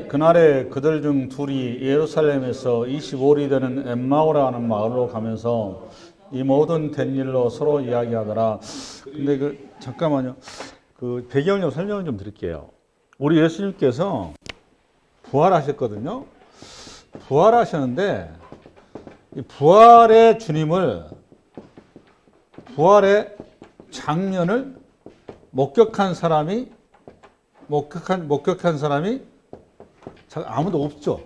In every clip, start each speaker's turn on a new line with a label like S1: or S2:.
S1: 그날에 그들 중 둘이 예루살렘에서 25리 되는 엠마오라는 마을로 가면서 이 모든 된 일로 서로 이야기하더라. 근데 잠깐만요. 배경을 좀 설명을 좀 드릴게요. 우리 예수님께서 부활하셨거든요. 부활하셨는데 이 부활의 주님을, 부활의 장면을 목격한 사람이 아무도 없죠.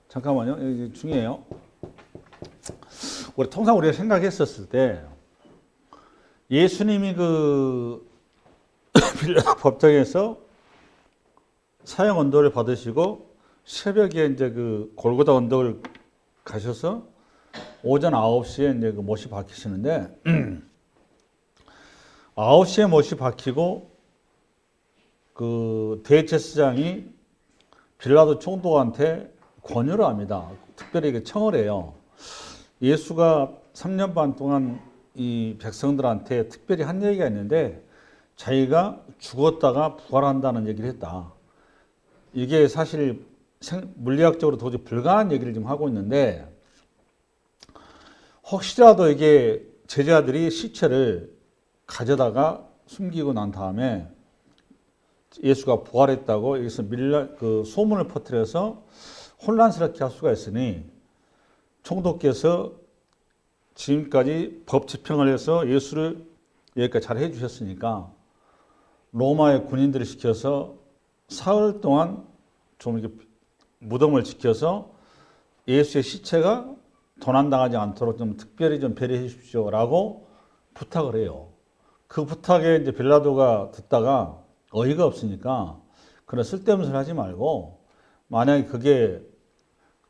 S1: 잠깐만요. 이게 중요해요. 통상 우리가 생각했었을 때 예수님이 빌라 법정에서 사형 언도를 받으시고 새벽에 이제 골고다 언덕을 가셔서 오전 9시에 이제 못이 박히시는데 9시에 못이 박히고 대제사장이 빌라도 총독한테 권유를 합니다. 특별히 청을 해요. 예수가 3년 반 동안 이 백성들한테 특별히 한 얘기가 있는데 자기가 죽었다가 부활한다는 얘기를 했다. 이게 사실 물리학적으로 도저히 불가능한 얘기를 지금 하고 있는데 혹시라도 이게 제자들이 시체를 가져다가 숨기고 난 다음에 예수가 부활했다고 여기서 소문을 퍼뜨려서 혼란스럽게 할 수가 있으니 총독께서 지금까지 법 집행을 해서 예수를 여기까지 잘 해주셨으니까 로마의 군인들을 시켜서 사흘 동안 좀 이렇게 무덤을 지켜서 예수의 시체가 도난당하지 않도록 좀 특별히 좀 배려해 주십시오라고 부탁을 해요. 그 부탁에 이제 빌라도가 듣다가 어이가 없으니까 그런 쓸데없는 소리 하지 말고 만약에 그게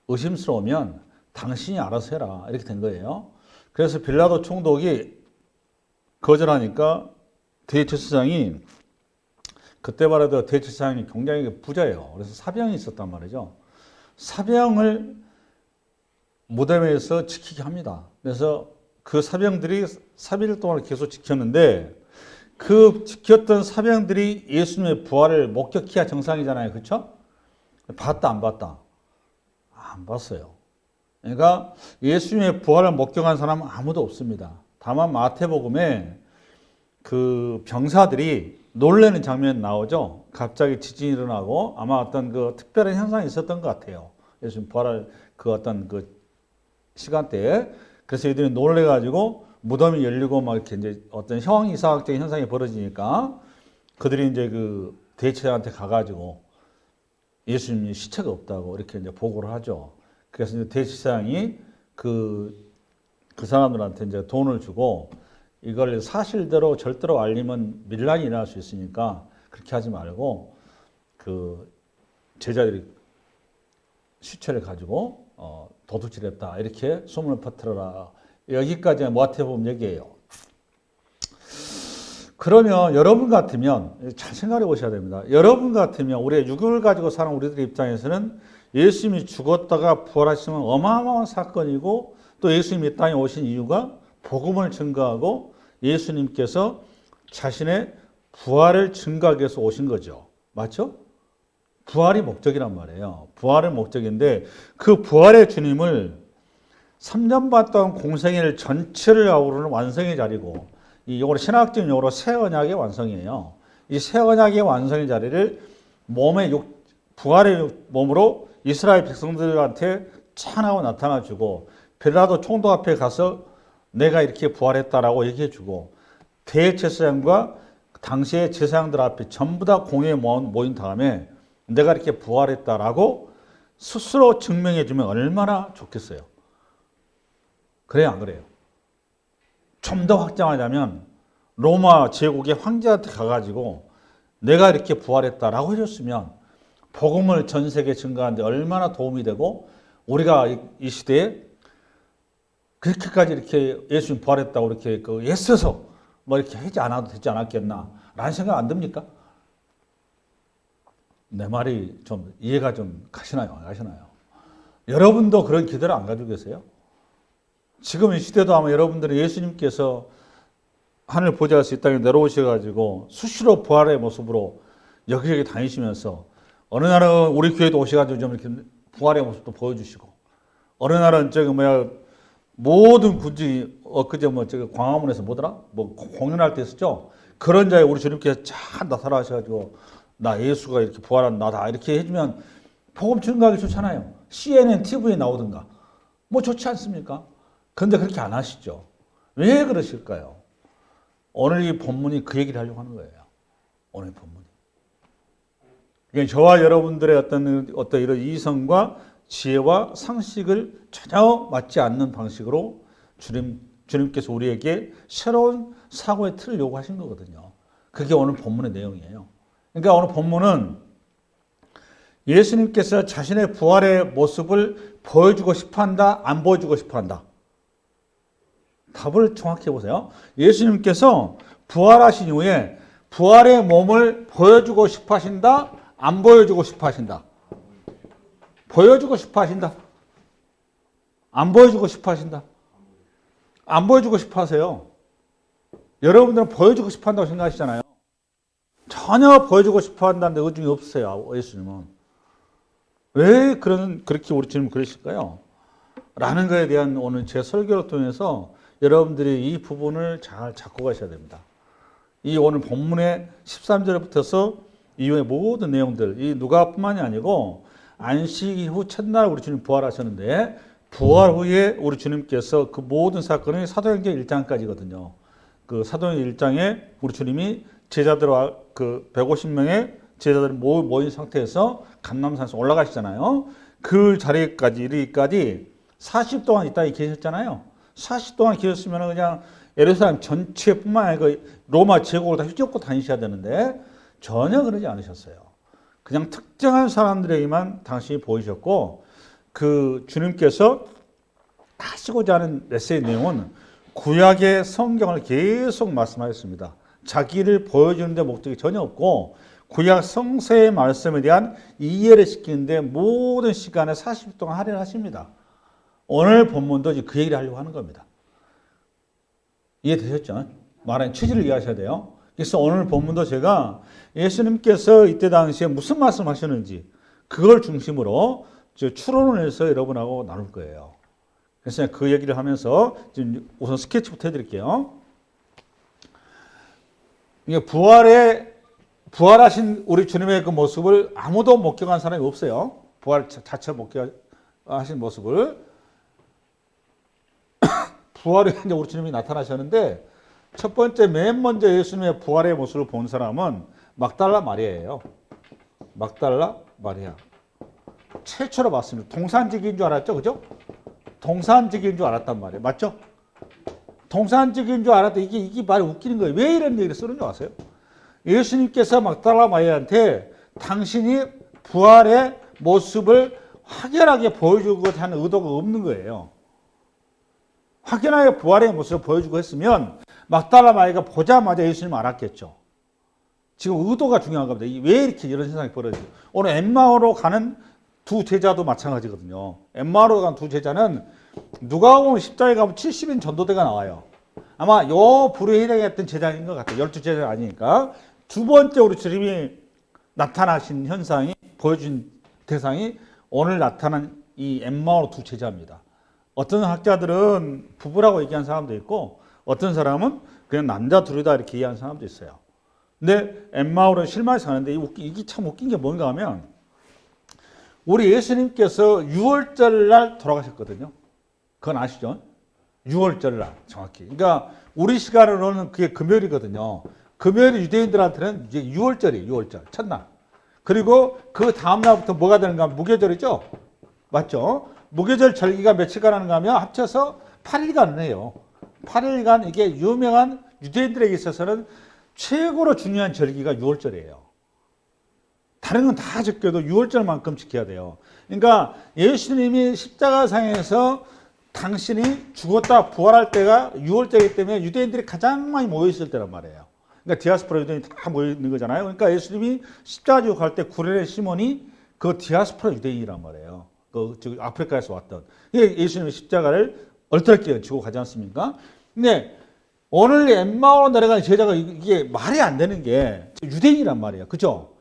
S1: 의심스러우면 당신이 알아서 해라 이렇게 된 거예요. 그래서 빌라도 총독이 거절하니까 대제사장이 그때만 해도 대제사장이 굉장히 부자예요. 그래서 사병이 있었단 말이죠. 사병을 무덤에서 지키게 합니다. 그래서 그 사병들이 3일 동안 계속 지켰는데 그 지켰던 사병들이 예수님의 부활을 목격해야 정상이잖아요. 그렇죠? 봤다 안 봤다? 안 봤어요. 그러니까 예수님의 부활을 목격한 사람은 아무도 없습니다. 다만 마태복음에 그 병사들이 놀라는 장면이 나오죠. 갑자기 지진이 일어나고 아마 어떤 특별한 현상이 있었던 것 같아요. 예수님 부활할 어떤 시간대에. 그래서 이들이 놀래가지고 무덤이 열리고 막 이렇게 이제 어떤 형이상학적인 현상이 벌어지니까 그들이 이제 대제사장한테 가가지고 예수님이 시체가 없다고 이렇게 이제 보고를 하죠. 그래서 이제 대제사장이 그 사람들한테 이제 돈을 주고 이걸 사실대로 절대로 알리면 밀란이 일어날 수 있으니까 그렇게 하지 말고 제자들이 시체를 가지고 도둑질했다 이렇게 소문을 퍼뜨려라. 여기까지 마태복음 얘기예요. 그러면 여러분 같으면 잘 생각해 보셔야 됩니다. 여러분 같으면 우리의 육을 가지고 사는 우리들 입장에서는 예수님이 죽었다가 부활하시면 어마어마한 사건이고 또 예수님이 이 땅에 오신 이유가 복음을 증거하고 예수님께서 자신의 부활을 증거하기 위해서 오신 거죠. 맞죠? 부활이 목적이란 말이에요. 부활의 목적인데 그 부활의 주님을 3년 반 동안 공생애를 전체를 아우르는 완성의 자리고 이걸 신학적인 용어로 새 언약의 완성이에요. 이 새 언약의 완성의 자리를 부활의 몸으로 이스라엘 백성들한테 찬하고 나타나주고 빌라도 총독 앞에 가서 내가 이렇게 부활했다라고 얘기해주고 대제사장과 당시의 제사장들 앞에 전부 다 공회에 모인 다음에 내가 이렇게 부활했다라고 스스로 증명해주면 얼마나 좋겠어요. 그래요, 안 그래요? 좀 더 확장하자면 로마 제국의 황제한테 가가지고 내가 이렇게 부활했다라고 해줬으면 복음을 전 세계에 증거하는데 얼마나 도움이 되고 우리가 이 시대에 그렇게까지 이렇게 예수님 부활했다고 이렇게 애써서 뭐 이렇게 하지 않아도 되지 않았겠나 라는 생각 안 듭니까? 내 말이 좀 이해가 좀 가시나요? 안 가시나요? 여러분도 그런 기대를 안 가지고 계세요? 지금 이 시대도 아마 여러분들은 예수님께서 하늘 보좌에서 이 땅에 내려오셔가지고 수시로 부활의 모습으로 여기저기 다니시면서 어느 날은 우리 교회도 오셔가지고 좀 이렇게 부활의 모습도 보여주시고, 어느 날은 모든 군중이 엊그제 광화문에서 뭐더라? 공연할 때 있었죠? 그런 자에 우리 주님께서 쫙 나타나셔가지고, 나 예수가 이렇게 부활한 나다. 이렇게 해주면 복음 증거하기 좋잖아요. CNN, TV에 나오든가. 좋지 않습니까? 근데 그렇게 안 하시죠. 왜 그러실까요? 오늘 이 본문이 그 얘기를 하려고 하는 거예요. 오늘 본문이. 그러니까 저와 여러분들의 어떤 이런 이성과 지혜와 상식을 전혀 맞지 않는 방식으로 주님께서 우리에게 새로운 사고의 틀을 요구하신 거거든요. 그게 오늘 본문의 내용이에요. 그러니까 오늘 본문은 예수님께서 자신의 부활의 모습을 보여주고 싶어 한다, 안 보여주고 싶어 한다. 답을 정확히 해보세요. 예수님께서 부활하신 이후에 부활의 몸을 보여주고 싶어 하신다, 안 보여주고 싶어 하신다. 보여주고 싶어 하신다. 안 보여주고 싶어 하신다. 안 보여주고 싶어 하세요. 여러분들은 보여주고 싶어 한다고 생각하시잖아요. 전혀 보여주고 싶어 한다는 의중이 없으세요. 예수님은. 왜 그렇게 우리 주님 그러실까요? 라는 것에 대한 오늘 제 설교를 통해서 여러분들이 이 부분을 잘 잡고 가셔야 됩니다. 이 오늘 본문의 13절부터서 이후의 모든 내용들, 이 누가뿐만이 아니고 안식 이후 첫날 우리 주님 부활하셨는데 부활 후에 우리 주님께서 그 모든 사건이 사도행전 1장까지거든요. 그 사도행전 1장에 우리 주님이 제자들과 그 150명의 제자들이 모인 상태에서 감람산에서 올라가시잖아요. 그 자리까지 이르기까지 40 동안 이 땅에 계셨잖아요. 40 동안 계셨으면 그냥 예루살렘 전체뿐만 아니라 로마 제국을 다 휘젓고 다니셔야 되는데 전혀 그러지 않으셨어요. 그냥 특정한 사람들에게만 당신이 보이셨고 그 주님께서 하시고자 하는 메시지 내용은 구약의 성경을 계속 말씀하셨습니다. 자기를 보여주는 데 목적이 전혀 없고 구약 성서의 말씀에 대한 이해를 시키는 데 모든 시간에 40일 동안 할애를 하십니다. 오늘 본문도 그 얘기를 하려고 하는 겁니다. 이해되셨죠? 말하는 취지를 이해하셔야 돼요. 그래서 오늘 본문도 제가 예수님께서 이때 당시에 무슨 말씀 하셨는지 그걸 중심으로 추론을 해서 여러분하고 나눌 거예요. 그래서 그 얘기를 하면서 지금 우선 스케치부터 해드릴게요. 부활하신 우리 주님의 그 모습을 아무도 목격한 사람이 없어요. 부활 자체를 목격하신 모습을. 부활에 이제 우리 주님이 나타나셨는데 첫 번째 맨 먼저 예수님의 부활의 모습을 본 사람은 막달라 마리아예요. 막달라 마리아. 최초로 봤습니다. 동산직인 줄 알았죠, 그죠? 동산직인 줄 알았단 말이에요. 맞죠? 동산직인 줄 알았는데 이게 말이 웃기는 거예요. 왜 이런 얘기를 쓰는 줄 아세요? 예수님께서 막달라 마리아한테 당신이 부활의 모습을 확연하게 보여주고 하는 의도가 없는 거예요. 확연하게 부활의 모습을 보여주고 했으면 막달라 마리아가 보자마자 예수님을 알았겠죠. 지금 의도가 중요한 겁니다. 왜 이렇게 이런 세상이 벌어지죠? 오늘 엠마오로 가는 두 제자도 마찬가지거든요. 엠마오로 간 두 제자는 누가복음 10장에 가면 70인 전도대가 나와요. 아마 요 부류에 해당했던 제자인 것 같아요. 12제자가 아니니까. 두 번째 우리 주님이 나타나신 현상이 보여준 대상이 오늘 나타난 이 엠마오 두 제자입니다. 어떤 학자들은 부부라고 얘기한 사람도 있고 어떤 사람은 그냥 남자 둘이다 이렇게 얘기하는 사람도 있어요. 근데 엠마오는 실마리아에서 사는데 이게 참 웃긴 게 뭔가 하면 우리 예수님께서 6월절 날 돌아가셨거든요. 그건 아시죠? 6월절 날 정확히. 그러니까 우리 시간으로는 그게 금요일이거든요. 금요일이 유대인들한테는 이제 6월절이에요. 6월절 첫날. 그리고 그 다음 날부터 뭐가 되는가 하면 무교절이죠. 맞죠? 무교절 절기가 며칠간 하는가 하면 합쳐서 8일간을 해요. 8일간 이게 유명한 유대인들에게 있어서는 최고로 중요한 절기가 6월절이에요. 다른 건 다 지켜도 6월절만큼 지켜야 돼요. 그러니까 예수님이 십자가상에서 당신이 죽었다 부활할 때가 6월절이기 때문에 유대인들이 가장 많이 모여있을 때란 말이에요. 그러니까 디아스포라 유대인이 다 모여있는 거잖아요. 그러니까 예수님이 십자가 지고 갈 때 구레네 시몬이 그 디아스포라 유대인이란 말이에요. 즉 아프리카에서 왔던. 예수님이 십자가를 얼떨결에 지고 가지 않습니까? 근데 오늘 엠마오로 내려가는 제자가 이게 말이 안 되는 게 유대인이란 말이에요. 그죠?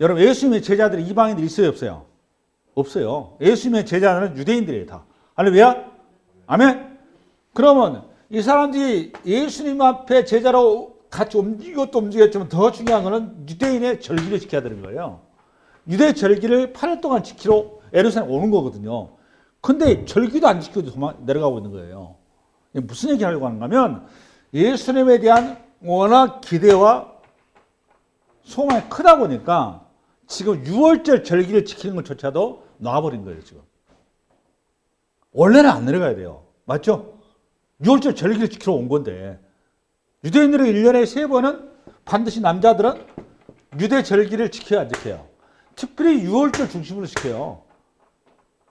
S1: 여러분 예수님의 제자들이 이방인들이 있어요 없어요? 없어요. 예수님의 제자들은 유대인들이에요 다. 할렐루야? 아멘? 그러면 이 사람들이 예수님 앞에 제자로 같이 움직였도 움직였지만 더 중요한 거는 유대인의 절기를 지켜야 되는 거예요. 유대 절기를 8일 동안 지키러 예루살렘 오는 거거든요. 근데 절기도 안 지키고 내려가고 있는 거예요. 무슨 얘기 하려고 하는가 하면 예수님에 대한 워낙 기대와 소망이 크다 보니까 지금 6월절 절기를 지키는 것조차도 놔버린 거예요, 지금. 원래는 안 내려가야 돼요. 맞죠? 6월절 절기를 지키러 온 건데. 유대인들은 1년에 3번은 반드시 남자들은 유대 절기를 지켜야 안 지켜요. 특별히 6월절 중심으로 지켜요.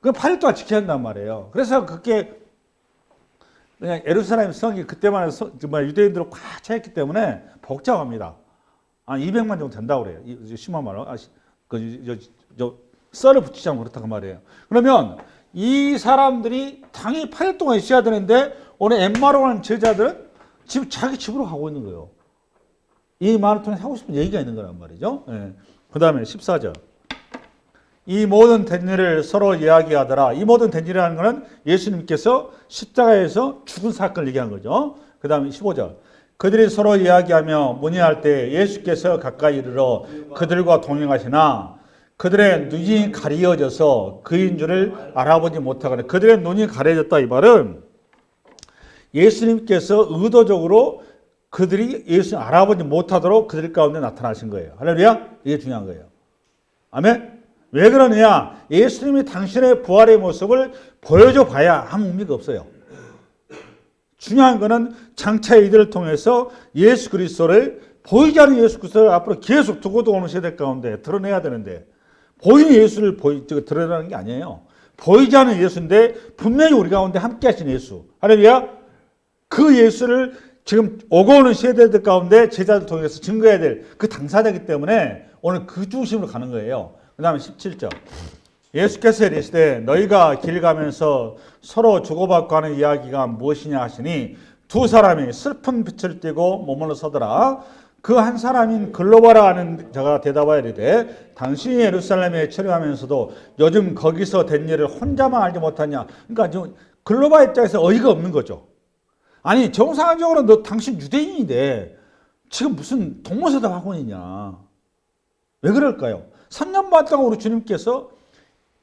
S1: 그 8일 동안 지켜야 한단 말이에요. 그래서 그게 그냥 예루살렘 성이 그때만 해도 정말 유대인들로 꽉 차있기 때문에 복잡합니다. 한 200만 정도 된다고 그래요. 10만 원. 썰을 붙이지 않고 그렇다고 말이에요. 그러면 이 사람들이 당연히 8일 동안 있어야 되는데 오늘 엠마오라는 제자들은 지금 자기 집으로 가고 있는 거예요. 이 말을 통해 하고 싶은 얘기가 있는 거란 말이죠. 네. 그 다음에 14절. 이 모든 된 일을 서로 이야기하더라. 이 모든 된 일이라는 것은 예수님께서 십자가에서 죽은 사건을 얘기한 거죠. 그 다음에 15절. 그들이 서로 이야기하며 문의할 때 예수께서 가까이 이르러 그들과 동행하시나 그들의 눈이 가려져서 그인 줄을 알아보지 못하거나 그들의 눈이 가려졌다 이 말은 예수님께서 의도적으로 그들이 예수님 알아보지 못하도록 그들 가운데 나타나신 거예요. 할렐루야? 이게 중요한 거예요. 아멘? 왜 그러느냐? 예수님이 당신의 부활의 모습을 보여줘 봐야 아무 의미가 없어요. 중요한 거는 장차 이들을 통해서 예수 그리스도를 보이지 않는 예수 그리스도를 앞으로 계속 두고 오는 세대 가운데 드러내야 되는데 보이는 예수를 드러내는 게 아니에요. 보이지 않는 예수인데 분명히 우리 가운데 함께 하신 예수. 할렐루야? 그 예수를 지금 오고 오는 세대들 가운데 제자들 통해서 증거해야 될 그 당사자이기 때문에 오늘 그 중심으로 가는 거예요. 그 다음에 17절. 예수께서 이르시되 너희가 길 가면서 서로 주고받고 하는 이야기가 무엇이냐 하시니 두 사람이 슬픈 빛을 띠고 머물러 서더라. 그 한 사람인 글로바라 하는 자가 대답하여 이르되 당신이 예루살렘에 체류하면서도 요즘 거기서 된 일을 혼자만 알지 못하냐. 그러니까 지금 글로바 입장에서 어이가 없는 거죠. 아니 정상적으로 너 당신 유대인인데 지금 무슨 동문서답 학원이냐. 왜 그럴까요? 3년 반 동안 우리 주님께서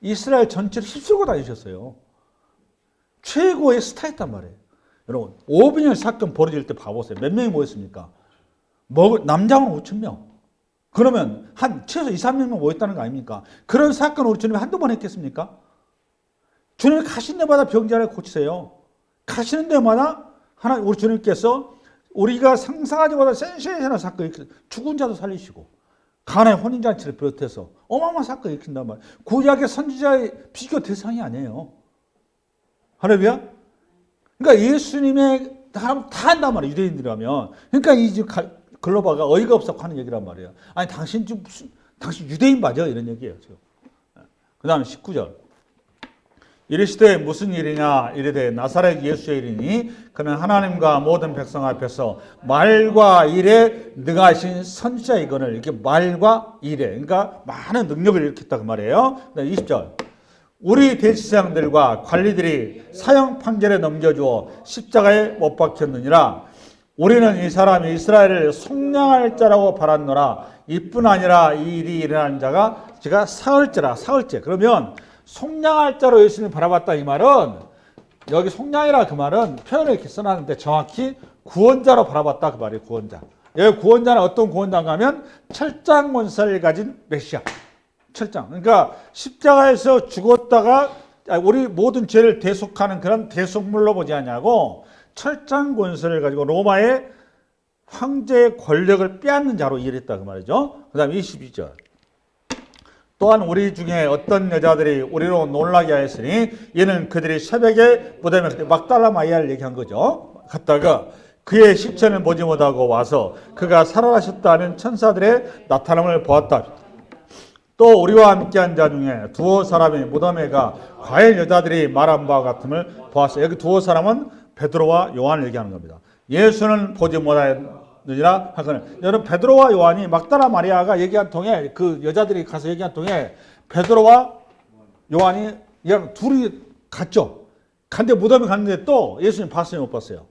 S1: 이스라엘 전체를 휩쓸고 다니셨어요. 최고의 스타였단 말이에요. 여러분 500년 사건 벌어질 때 봐보세요. 몇 명이 모였습니까? 남자는 5,000명. 그러면 한 최소 2, 300명 모였다는 거 아닙니까? 그런 사건 우리 주님이 한두 번 했겠습니까? 주님이 가신 데마다 병자를 고치세요. 가시는 데마다 하나 우리 주님께서 우리가 상상하지 못한 센세이션한 사건을 죽은 자도 살리시고 가나의 혼인잔치를 비롯해서 어마어마한 사건을 일으킨단 말이에요. 구약의 선지자의 비교 대상이 아니에요. 할렐루야? 그러니까 예수님의 다 한단 말이에요. 유대인들이라면. 그러니까 이 글로바가 어이가 없어 하는 얘기란 말이에요. 아니 당신 좀 무슨 당신 유대인 맞아 이런 얘기예요. 지금. 그 다음에 19절. 이르시되 무슨 일이냐 이르되 나사렛 예수의 일이니 그는 하나님과 모든 백성 앞에서 말과 일에 능하신 선지자이거늘. 이렇게 말과 일에 그러니까 많은 능력을 일으켰다 그 말이에요. 20절. 우리 대제사장들과 관리들이 사형 판결에 넘겨주어 십자가에 못 박혔느니라. 우리는 이 사람이 이스라엘을 속량할 자라고 바랐노라. 이뿐 아니라 이 일이 일어난 자가 제가 사흘째. 그러면 속량할 자로 예수님을 바라봤다 이 말은 여기 속량이라 그 말은 표현을 이렇게 써놨는데 정확히 구원자로 바라봤다 그 말이에요. 구원자. 여기 구원자는 어떤 구원자인가 하면 철장 권세를 가진 메시아. 철장. 그러니까 십자가에서 죽었다가 우리 모든 죄를 대속하는 그런 대속물로 보지 않냐고 철장 권세를 가지고 로마의 황제의 권력을 빼앗는 자로 일했다 그 말이죠. 그 다음에 22절. 또한 우리 중에 어떤 여자들이 우리로 놀라게 하였으니 이는 그들이 새벽에 무덤에 막달라 마리아를 얘기한 거죠. 갔다가 그의 시체를 보지 못하고 와서 그가 살아나셨다는 천사들의 나타남을 보았다. 또 우리와 함께한 자 중에 두어 사람이 무덤에 가 과연 여자들이 말한 바와 같음을 보았어요. 여기 두어 사람은 베드로와 요한을 얘기하는 겁니다. 예수는 보지 못하여 느니라 하거늘. 여러분 베드로와 요한이 막달라 마리아가 얘기한 통에 그 여자들이 가서 얘기한 통에 베드로와 요한이 그냥 둘이 갔죠. 근데 무덤에 갔는데 또 예수님 봤어요, 못 봤어요?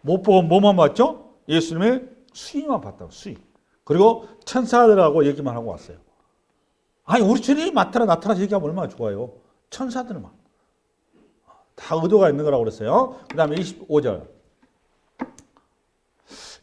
S1: 못 보고 뭐만 봤죠? 예수님의 수위만 봤다고, 수위. 그리고 천사들하고 얘기만 하고 왔어요. 아니 우리 주님이 나타나서 얘기하면 얼마나 좋아요. 천사들만. 다 의도가 있는 거라고 그랬어요. 그 다음에 25절.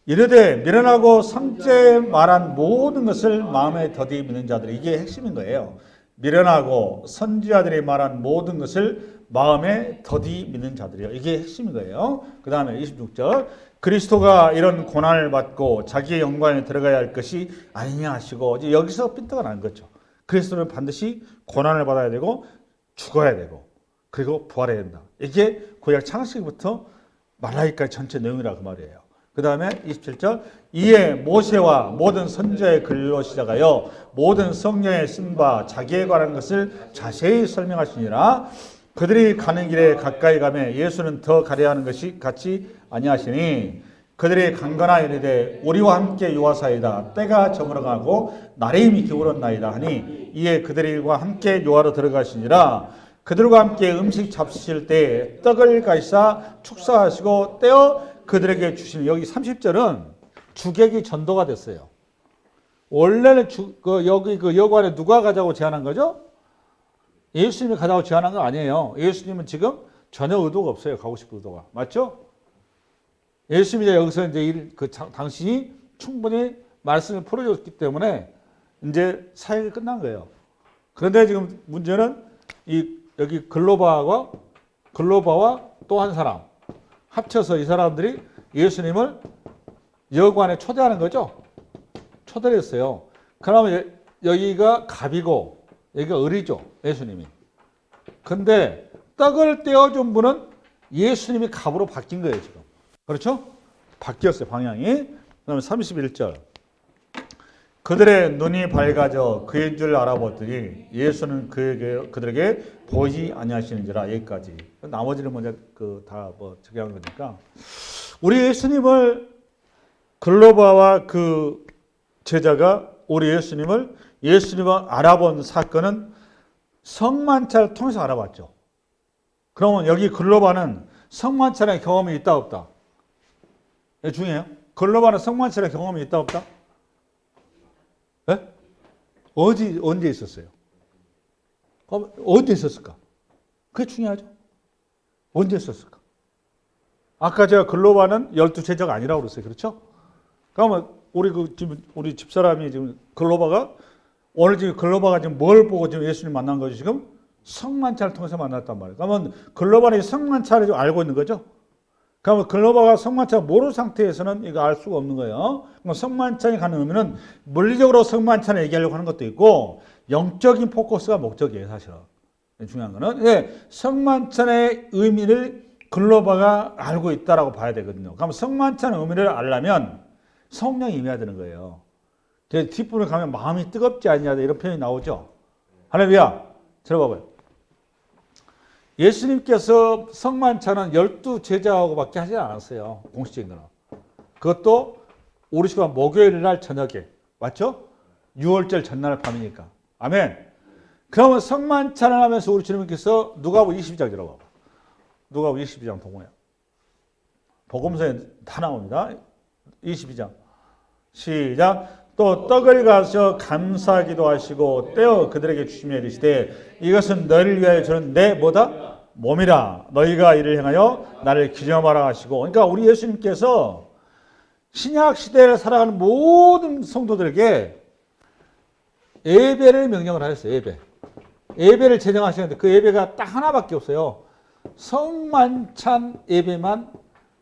S1: 이르되 미련하고 성죄 말한 모든 것을 마음에 더디 믿는 자들이, 이게 핵심인 거예요. 미련하고 선지자들이 말한 모든 것을 마음에 더디 믿는 자들이요. 이게 핵심인 거예요. 그 다음에 26절. 그리스도가 이런 고난을 받고 자기의 영광에 들어가야 할 것이 아니냐 하시고, 이제 여기서 삐뚤어가 난 거죠. 그리스도는 반드시 고난을 받아야 되고 죽어야 되고 그리고 부활해야 된다. 이게 구약 창세기부터 말라기까지 전체 내용이라 그 말이에요. 그 다음에 27절. 이에 모세와 모든 선지자의 글로 시작하여 모든 성령의 쓴바 자기에 관한 것을 자세히 설명하시니라. 그들이 가는 길에 가까이 가매 예수는 더 가려 하는 것이 같이 아니하시니 그들이 강건하 이르되 우리와 함께 요하사이다. 때가 저물어가고 날이 이미 기울었나이다 하니 이에 그들과 함께 요하러 들어가시니라. 그들과 함께 음식 잡수실 때 떡을 가시사 축사하시고 떼어 그들에게 주시니, 여기 30절은 주객이 전도가 됐어요. 원래는 여기 그 여관에 누가 가자고 제안한 거죠? 예수님이 가자고 제안한 거 아니에요. 예수님은 지금 전혀 의도가 없어요. 가고 싶은 의도가. 맞죠? 예수님이 여기서 이제 당신이 충분히 말씀을 풀어줬기 때문에 이제 사역이 끝난 거예요. 그런데 지금 문제는 여기 글로바와 또 한 사람 합쳐서 이 사람들이 예수님을 여관에 초대하는 거죠. 초대를 했어요. 그러면 여기가 갑이고 여기가 을이죠. 예수님이. 근데 떡을 떼어준 분은 예수님이 갑으로 바뀐 거예요. 지금. 그렇죠? 바뀌었어요. 방향이. 그 다음에 31절. 그들의 눈이 밝아져 그인 줄 알아보더니 예수는 그들에게 보이지 아니하시는지라. 여기까지. 나머지는 먼저 다 저기한 거니까. 우리 예수님을 글로바와 그 제자가 우리 예수님을 알아본 사건은 성만찬을 통해서 알아봤죠. 그러면 여기 글로바는 성만찬의 경험이 있다 없다? 이게 중요해요. 글로바는 성만찬의 경험이 있다 없다? 네? 언제 있었어요? 그럼 언제 있었을까? 그게 중요하죠. 언제 있었을까? 아까 제가 글로바는 12제자가 아니라고 그랬어요. 그렇죠? 그러면 우리 집사람이 지금 오늘 지금 글로바가 지금 뭘 보고 지금 예수님 만난 거죠? 지금 성만찬을 통해서 만났단 말이에요. 그러면 글로바는 성만찬을 좀 알고 있는 거죠? 그러면 글로바가 성만찬을 모르는 상태에서는 이거 알 수가 없는 거예요. 그럼 성만찬이 가는 의미는 물리적으로 성만찬을 얘기하려고 하는 것도 있고 영적인 포커스가 목적이에요. 사실은. 중요한 거는 성만찬의 의미를 글로바가 알고 있다라고 봐야 되거든요. 그럼 성만찬의 의미를 알려면 성령이 임해야 되는 거예요. 뒷부분에 가면 마음이 뜨겁지 않냐 이런 표현이 나오죠. 할렐루야. 들어봐봐요. 예수님께서 성만찬은 12제자하고밖에 하지 않았어요. 공식적인 거는. 그것도 우리 시간 목요일 날 저녁에. 맞죠? 6월절 전날 밤이니까. 아멘. 그러면 성만찬을 하면서 우리 주님께서 누가복음 22장 들어봐. 누가복음 22장 보고요. 복음서에 다 나옵니다. 22장. 시작. 또 떡을 가서 감사기도 하시고 떼어 그들에게 주시며 이르시되 이것은 너희를 위하여 주는 내 뭐다? 몸이라. 너희가 이를 행하여 나를 기념하라 하시고. 그러니까 우리 예수님께서 신약 시대를 살아가는 모든 성도들에게 예배를 명령을 하셨어요. 예배를 제정하시는데 그 예배가 딱 하나밖에 없어요. 성만찬 예배만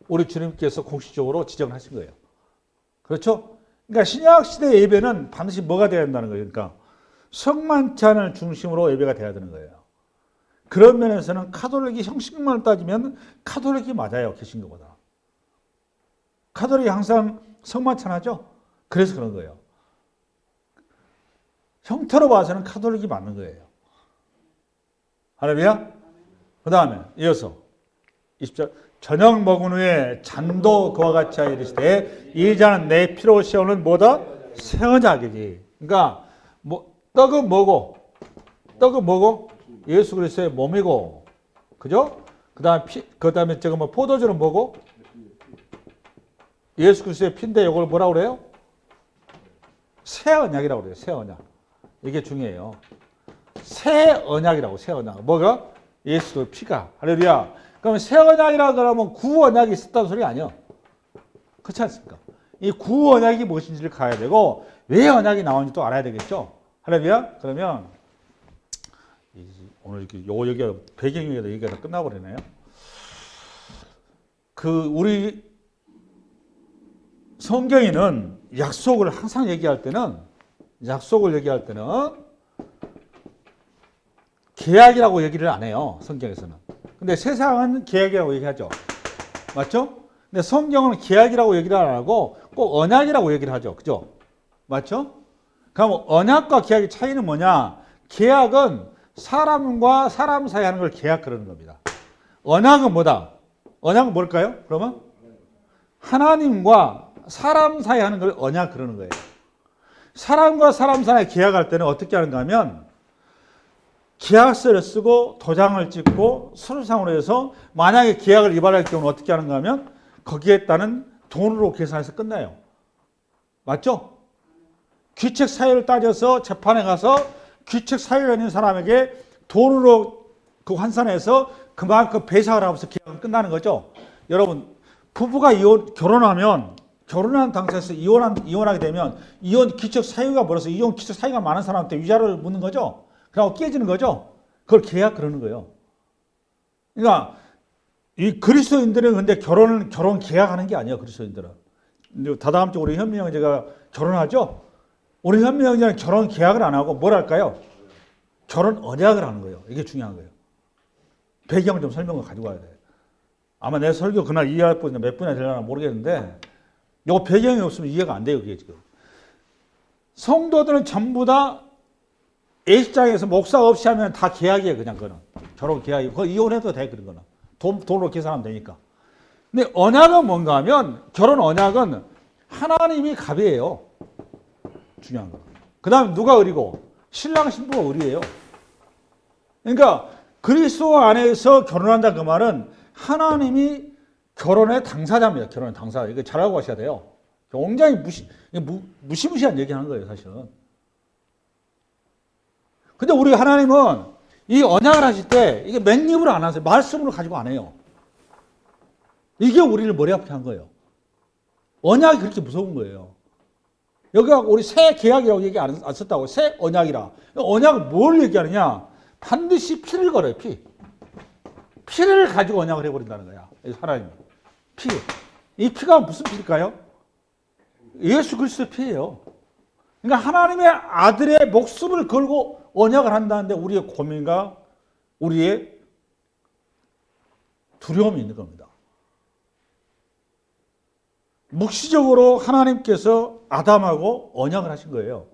S1: 우리 주님께서 공식적으로 지정하신 거예요. 그렇죠? 그러니까 신약 시대 예배는 반드시 뭐가 돼야 된다는 거예요. 그러니까 성만찬을 중심으로 예배가 돼야 되는 거예요. 그런 면에서는 카톨릭이 형식만 따지면 카톨릭이 맞아요. 개신교보다. 카톨릭이 항상 성만찬 하죠. 그래서 그런 거예요. 형태로 봐서는 카톨릭이 맞는 거예요. 할렐루야. 그 다음에 이어서 20절. 저녁 먹은 후에 잔도 그와 같이 하여 이르시되 이 잔은 내 피로 씌우는 뭐다? 새 언약이지. 그러니까 뭐 떡은 뭐고? 떡은 뭐고? 예수 그리스도의 몸이고, 그죠? 그다음에 저거 뭐 포도주는 뭐고? 예수 그리스도의 피인데 이걸 뭐라고 그래요? 새 언약이라고 그래요. 새 언약. 이게 중요해요. 새 언약이라고, 새 언약. 뭐가? 예수의 피가. 할렐루야. 그러면 새 언약이라 그러면 구 언약이 있었다는 소리 아니에요. 그렇지 않습니까? 이 구 언약이 무엇인지를 가야 되고 왜 언약이 나오는지 또 알아야 되겠죠. 할렐루야. 그러면 오늘 이렇게 여기가 배경이 얘기가 다 끝나버리네요. 우리 성경에는 약속을 항상 얘기할 때는 계약이라고 얘기를 안 해요. 성경에서는. 근데 세상은 계약이라고 얘기하죠. 맞죠? 근데 성경은 계약이라고 얘기를 안 하고 꼭 언약이라고 얘기를 하죠. 그죠? 맞죠? 그럼 언약과 계약의 차이는 뭐냐? 계약은 사람과 사람 사이 하는 걸 계약 그러는 겁니다. 언약은 뭐다? 언약은 뭘까요? 그러면 하나님과 사람 사이 하는 걸 언약 그러는 거예요. 사람과 사람 사이 계약할 때는 어떻게 하는가 하면 계약서를 쓰고 도장을 찍고 서류상으로 해서 만약에 계약을 위반할 경우는 어떻게 하는가 하면 거기에 따른 돈으로 계산해서 끝나요. 맞죠? 귀책 사유를 따져서 재판에 가서 귀책 사유가 있는 사람에게 돈으로 환산해서 그만큼 배상을 하면서 계약은 끝나는 거죠. 여러분, 부부가 결혼하면 결혼한 당사에서 이혼하게 되면 이혼 귀책 사유가 멀어서 이혼 귀책 사유가 많은 사람한테 위자료를 묻는 거죠. 그러고 깨지는 거죠. 그걸 계약 그러는 거예요. 그러니까 이 그리스도인들은 근데 결혼 계약하는 게 아니에요. 그리스도인들은. 다다음 주 우리 현미 형제가 결혼하죠. 우리 현미 형제는 결혼 계약을 안 하고 뭘 할까요? 결혼 언약을 하는 거예요. 이게 중요한 거예요. 배경 좀 설명을 가지고 와야 돼요. 아마 내 설교 그날 이해할 분이 몇 분이나 되려나 모르겠는데 이 배경이 없으면 이해가 안 돼요. 그게 지금. 성도들은 전부 다 A시장에서 목사 없이 하면 다 계약이에요. 그냥 그거는. 결혼 계약이고 그거 이혼해도 돼. 그런 거는. 돈으로 계산하면 되니까. 근데 언약은 뭔가 하면 결혼 언약은 하나님이 갑이에요. 중요한 거. 그 다음에 누가 을이고 신랑 신부가 을이에요. 그러니까 그리스도 안에서 결혼한다 그 말은 하나님이 결혼의 당사자입니다. 결혼의 당사자. 이거 잘 알고 가셔야 돼요. 굉장히 무시무시한 얘기 하는 거예요, 사실은. 근데 우리 하나님은 이 언약을 하실 때 이게 맹립으로 안 하세요. 말씀으로 가지고 안 해요. 이게 우리를 머리 아프게 한 거예요. 언약이 그렇게 무서운 거예요. 여기가 우리 새 계약이라고 얘기 안 썼다고 새 언약이라. 언약은 뭘 얘기하느냐? 반드시 피를 걸어요. 피를 가지고 언약을 해버린다는 거야. 하나님. 피. 이 피가 무슨 피일까요? 예수 그리스도의 피예요. 그러니까 하나님의 아들의 목숨을 걸고 언약을 한다는데 우리의 고민과 우리의 두려움이 있는 겁니다. 묵시적으로 하나님께서 아담하고 언약을 하신 거예요.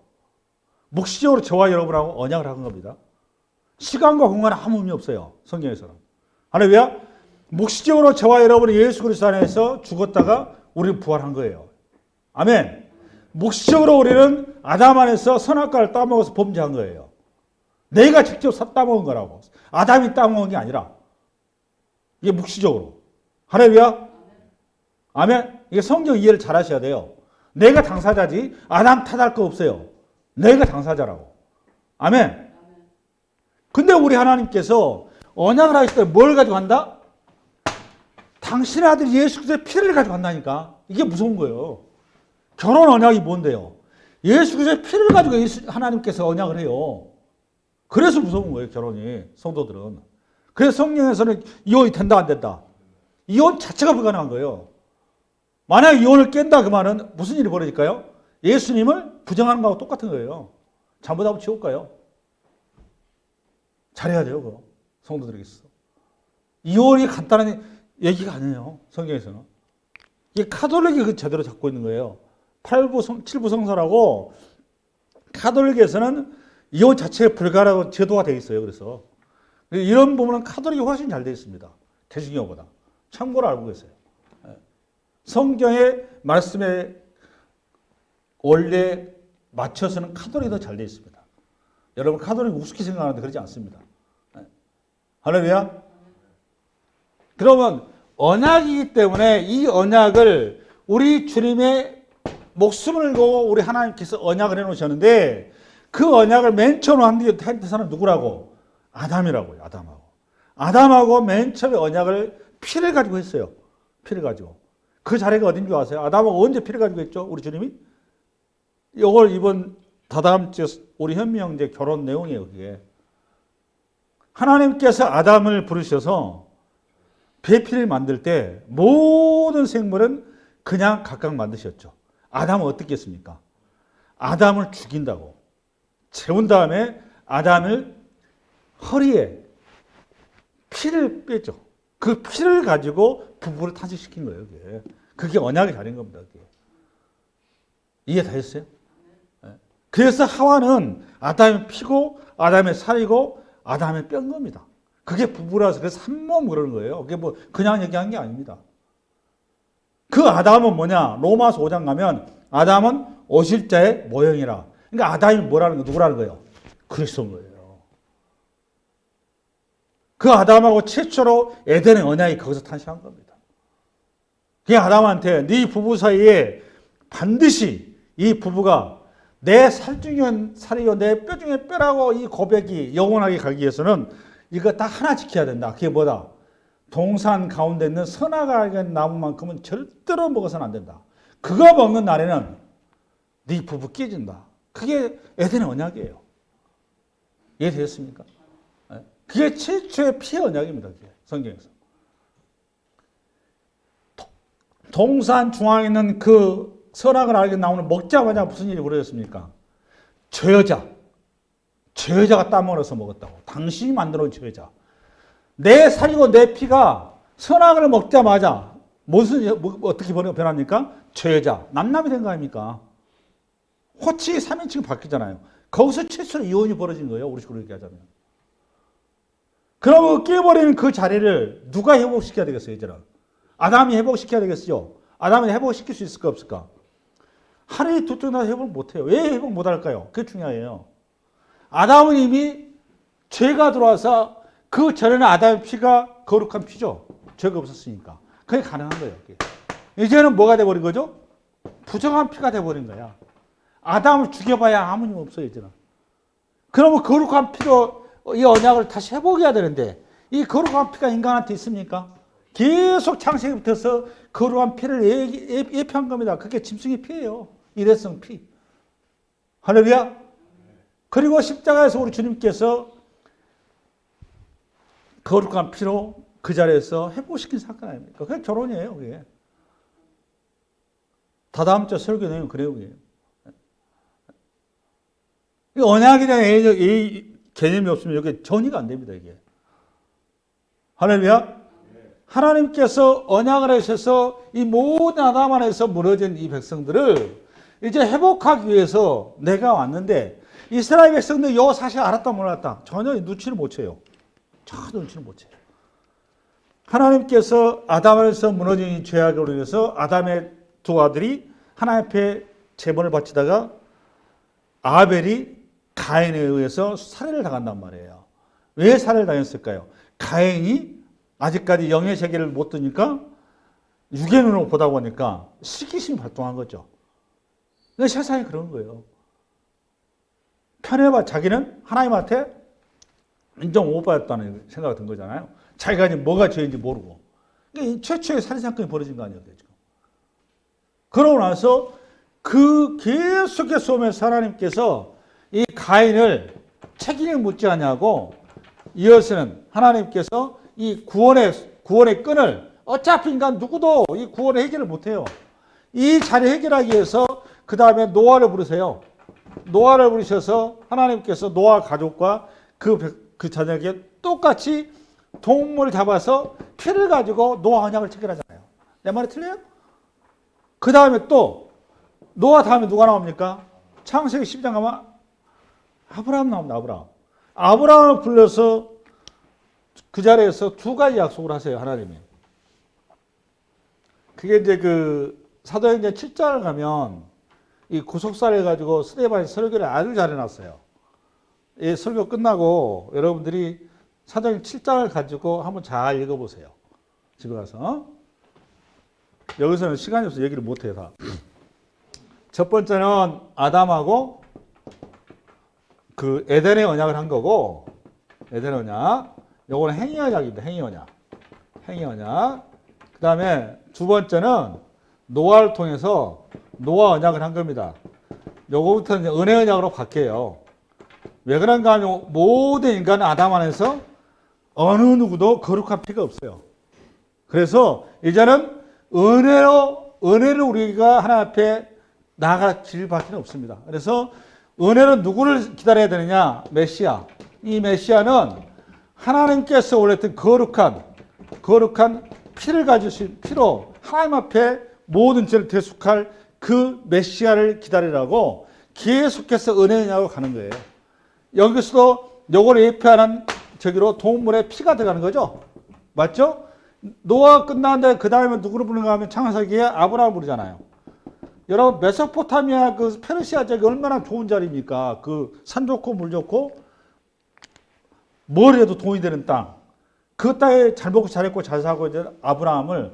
S1: 묵시적으로 저와 여러분하고 언약을 한 겁니다. 시간과 공간은 아무 의미 없어요. 성경에서는. 할렐루야. 묵시적으로 저와 여러분이 예수 그리스도 안에서 죽었다가 우리는 부활한 거예요. 아멘. 묵시적으로 우리는 아담 안에서 선악과를 따먹어서 범죄한 거예요. 내가 직접 따먹은 거라고. 아담이 따먹은 게 아니라. 이게 묵시적으로. 할렐루야. 아멘. 이게 성경 이해를 잘 하셔야 돼요. 내가 당사자지 아담 탓할 거 없어요. 내가 당사자라고. 아멘. 근데 우리 하나님께서 언약을 하실 때 뭘 가지고 간다? 당신의 아들 예수 그리스도의 피를 가지고 간다니까. 이게 무서운 거예요. 결혼 언약이 뭔데요? 예수 그리스도의 피를 가지고 하나님께서 언약을 해요. 그래서 무서운 거예요, 결혼이. 성도들은. 그래서 성경에서는 이혼이 된다 안 된다. 이혼 자체가 불가능한 거예요. 만약 이혼을 깬다 그 말은 무슨 일이 벌어질까요? 예수님을 부정하는 거하고 똑같은 거예요. 잘못하면 지옥 가요. 잘해야 돼요, 그거. 성도들에게서. 이혼이 간단한 얘기가 아니에요, 성경에서는. 이게 카톨릭이 그 제대로 잡고 있는 거예요. 7부 성서라고 카톨릭에서는 이혼 자체가 불가라고 제도가 되어 있어요. 그래서 이런 부분은 카톨릭이 훨씬 잘 되어 있습니다. 대중교보다. 참고로 알고 계세요. 성경의 말씀에 원래 맞춰서는 카톨릭이 더 잘 되어 있습니다. 여러분 카톨릭 우습게 생각하는데 그러지 않습니다. 할렐루야. 그러면 언약이기 때문에 이 언약을 우리 주님의 목숨을 걸고 우리 하나님께서 언약을 해놓으셨는데 그 언약을 맨 처음 한 사람 누구라고? 아담이라고요. 아담하고 맨 처음에 언약을 피를 가지고 했어요. 피를 가지고. 그 자리가 어딘지 아세요? 아담하고 언제 피를 가지고 했죠? 우리 주님이? 이걸 이번 다다음 주 우리 현미 형제 결혼 내용이에요. 그게. 하나님께서 아담을 부르셔서 배피를 만들 때 모든 생물은 그냥 각각 만드셨죠. 아담은 어떻게 했습니까? 아담을 죽인다고. 재운 다음에 아담을 허리에 피를 빼죠. 그 피를 가지고 부부를 탄생시킨 거예요. 그게 언약의 자리인 겁니다. 그게. 이해 다 했어요? 그래서 하와는 아담의 피고 아담의 살이고 아담의 뼈인 겁니다. 그게 부부라서 그래서 한 몸 그러는 거예요. 그게 뭐 그냥 얘기한 게 아닙니다. 그 아담은 뭐냐? 로마서 5장 가면 아담은 오실자의 모형이라. 그러니까 아담이 뭐라는 거 누구라는 거예요? 그리스도인 거예요. 그 아담하고 최초로 에덴의 언약이 거기서 탄생한 겁니다. 그 아담한테 네 부부 사이에 반드시 이 부부가 내 살 중에 살이요 내 뼈 중에 뼈라고 이 고백이 영원하게 가기 위해서는 이거 딱 하나 지켜야 된다. 그게 뭐다? 동산 가운데 있는 선악과의 나무만큼은 절대로 먹어서는 안 된다. 그거 먹는 날에는 네 부부 깨진다. 그게 에덴의 언약이에요. 이해되셨습니까? 그게 최초의 피의 언약입니다. 그게 성경에서. 동산 중앙에 있는 그 선악을 알게 나오는 먹자마자 무슨 일이 벌어졌습니까? 저 여자가 따먹어서 먹었다고. 당신이 만들어온 저 여자. 내 살이고 내 피가 선악을 먹자마자 어떻게 변합니까? 저 여자. 남남이 된 거 아닙니까? 호치 3인칭이 바뀌잖아요. 거기서 최초로 이혼이 벌어진 거예요. 우리 식으로 얘기하자면. 그러면 깨버리는 그 자리를 누가 회복시켜야 되겠어요, 이제는? 아담이 회복시켜야 되겠죠? 아담이 회복시킬 수 있을까, 없을까? 하루에 두 쪽 나서 회복 못해요. 왜 회복 못할까요? 그게 중요해요. 아담은 이미 죄가 들어와서 그 전에는 아담의 피가 거룩한 피죠. 죄가 없었으니까. 그게 가능한 거예요. 그게. 이제는 뭐가 돼버린 거죠? 부정한 피가 돼버린 거야. 아담을 죽여봐야 아무 일 없어요, 이제는. 그러면 거룩한 피로 이 언약을 다시 회복해야 되는데 이 거룩한 피가 인간한테 있습니까? 계속 창세기부터서 거룩한 피를 예표한 겁니다. 그게 짐승의 피예요. 일회성 피. 할렐루야. 그리고 십자가에서 우리 주님께서 거룩한 피로 그 자리에서 회복시킨 사건 아닙니까? 그게 결혼이에요. 그게. 다다음 주 설교 내용 그래요. 그게. 언약에 대한 개념이 없으면 여기 전이가 안 됩니다. 이게. 할렐루야. 하나님께서 언약을 하셔서 이 모든 아담 안에서 무너진 이 백성들을 이제 회복하기 위해서 내가 왔는데 이스라엘 백성들 요 사실 알았다 몰랐다 전혀 눈치를 못 채요. 전혀 눈치를 못 채요. 하나님께서 아담 안에서 무너진 이 죄악으로 인해서 아담의 두 아들이 하나님 앞에 제물을 바치다가 아벨이 가인에 의해서 살해를 당한단 말이에요. 왜 살해를 당했을까요? 가인이 아직까지 영의 세계를 못 뜨니까 육의 눈으로 보다 보니까 시기심이 발동한 거죠. 세상이 그런 거예요. 편해봐 자기는 하나님한테 인정 못 받았다는 생각이 든 거잖아요. 자기가 이제 뭐가 죄인지 모르고. 그러니까 최초의 살인사건이 벌어진 거 아니에요. 지금. 그러고 나서 그 계속해서 오면서 하나님께서 이 가인을 책임을 묻지 않냐고 이어서는 하나님께서 이 구원의 끈을 어차피 인간 누구도 이 구원의 해결을 못해요. 이 자리 해결하기 위해서 그 다음에 노아를 부르세요. 노아를 부르셔서 하나님께서 노아 가족과 그 자녀에게 똑같이 동물을 잡아서 피를 가지고 노아 언약을 체결하잖아요. 내 말이 틀려요? 그 다음에 또 노아 다음에 누가 나옵니까? 창세기 12장 가면 아브라함 나옵니다. 아브라함을 불러서 그 자리에서 두 가지 약속을 하세요. 하나님이. 그게 이제 그 사도행전 7장을 가면 이 구속사를 가지고 스데반이 설교를 아주 잘 해놨어요. 이 설교 끝나고 여러분들이 사도행전 7장을 가지고 한번 잘 읽어보세요. 집에 가서. 여기서는 시간이 없어서 얘기를 못해요, 다. 첫 번째는 아담하고 그 에덴의 언약을 한 거고, 에덴의 언약. 요거는 행위 언약입니다, 행위 언약. 행위 언약. 그 다음에 두 번째는 노아를 통해서 노아 언약을 한 겁니다. 요거부터는 은혜 언약으로 바뀌어요. 왜 그런가 하면 모든 인간은 아담 안에서 어느 누구도 거룩한 피가 없어요. 그래서 이제는 은혜를 우리가 하나님 앞에 나아갈 길밖에 없습니다. 그래서 은혜는 누구를 기다려야 되느냐? 메시아. 이 메시아는 하나님께서 원했던 거룩한 피를 가지신 피로 하나님 앞에 모든 죄를 대속할 그 메시아를 기다리라고 계속해서 은혜냐고 가는 거예요. 여기서도 요걸 예표하는 저기로 동물의 피가 들어가는 거죠. 맞죠? 노아가 끝나는데 그 다음에 누구를 부르는가 하면 창세기에 아브라함을 부르잖아요. 여러분 메소포타미아 그 페르시아 지역이 얼마나 좋은 자리입니까? 그 산 좋고 물 좋고 뭘 해도 돈이 되는 땅. 그 땅에 잘 먹고 잘했고 잘 사고 이제 아브라함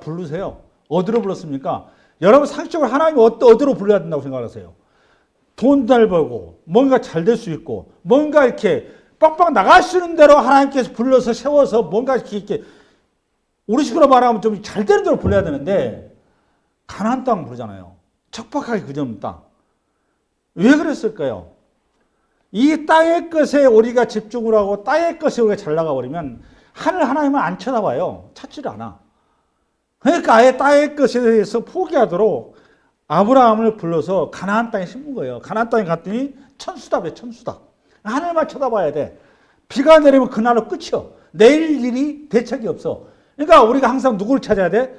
S1: 부르세요. 어디로 불렀습니까? 여러분 상식적으로 하나님이 어디로 불러야 된다고 생각하세요? 돈 잘 벌고 뭔가 잘 될 수 있고 뭔가 이렇게 빡빡 나갈 수 있는 대로 하나님께서 불러서 세워서 뭔가 이렇게 우리 식으로 말하면 좀 잘 되는 대로 불러야 되는데 가나안 땅 부르잖아요. 척박하게 그전 땅. 왜 그랬을까요? 이 땅의 것에 우리가 집중을 하고 땅의 것에 우리가 잘 나가버리면 하나님은 안 쳐다봐요. 찾지를 않아. 그러니까 아예 땅의 것에 대해서 포기하도록 아브라함을 불러서 가나안 땅에 심은 거예요. 가나안 땅에 갔더니 천수답이에요. 천수답. 하늘만 쳐다봐야 돼. 비가 내리면 그날로 끝이요. 내일 일이 대책이 없어. 그러니까 우리가 항상 누구를 찾아야 돼?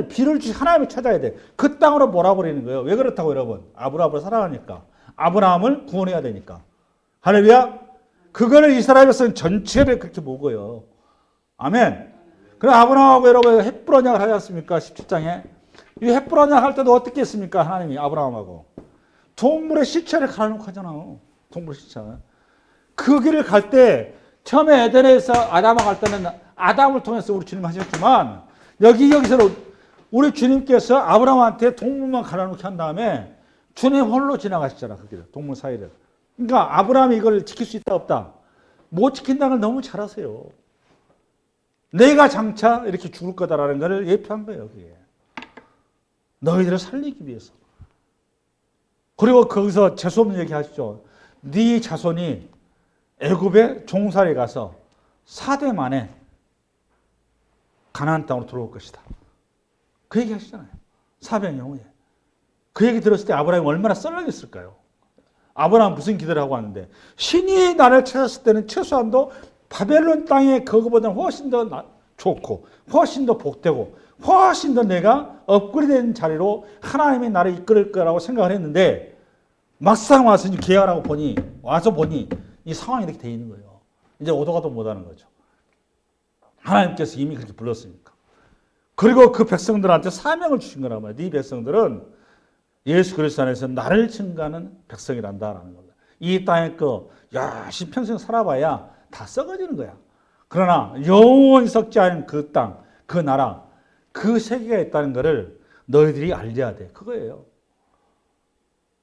S1: 비를 주신 하나님을 찾아야 돼. 그 땅으로 몰아버리는 거예요. 왜 그렇다고 여러분? 아브라함을 사랑하니까. 아브라함을 구원해야 되니까. 할렐루야. 그거를 이스라엘 백성 전체를 그렇게 먹어요. 아멘. 그럼 아브라함하고 여러분 헷불 언약을 하지 않습니까? 17장에. 이 헷불 언약 할 때도 어떻게 했습니까? 하나님이 아브라함하고. 동물의 시체를 갈아놓고 하잖아요. 동물 시체. 그 길을 갈 때 처음에 에덴에서 아담하고 갈 때는 아담을 통해서 우리 주님 하셨지만 여기서는 우리 주님께서 아브라함한테 동물만 갈아놓게 한 다음에 주님 홀로 지나가시잖아. 그 길을. 동물 사이를. 그러니까 아브라함이 이걸 지킬 수 있다 없다. 못 지킨다는 걸 너무 잘 아세요. 내가 장차 이렇게 죽을 거다라는 것을 예표한 거예요. 그게. 너희들을 살리기 위해서. 그리고 거기서 재수없는 얘기 하시죠. 네 자손이 애굽의 종살이 가서 4대 만에 가나안 땅으로 들어올 것이다. 그 얘기 하시잖아요. 400년 후에. 그 얘기 들었을 때 아브라함이 얼마나 썰렁했을까요? 아브라함 무슨 기대를 하고 왔는데 신이 나를 찾았을 때는 최소한도 바벨론 땅에 그거보다는 훨씬 더 좋고 훨씬 더 복되고 훨씬 더 내가 업그레이드된 자리로 하나님이 나를 이끌을 거라고 생각을 했는데 막상 와서 계약을 하고 와서 보니 이 상황이 이렇게 돼 있는 거예요. 이제 오도 가도 못하는 거죠. 하나님께서 이미 그렇게 불렀으니까. 그리고 그 백성들한테 사명을 주신 거란 말이에요. 네 백성들은 예수 그리스도 안에서 나를 증거하는 백성이란다라는 겁니다. 이 땅에 열심히 평생 살아봐야 다 썩어지는 거야. 그러나 영원히 썩지 않은 그 땅, 그 나라, 그 세계가 있다는 것을 너희들이 알려야 돼. 그거예요.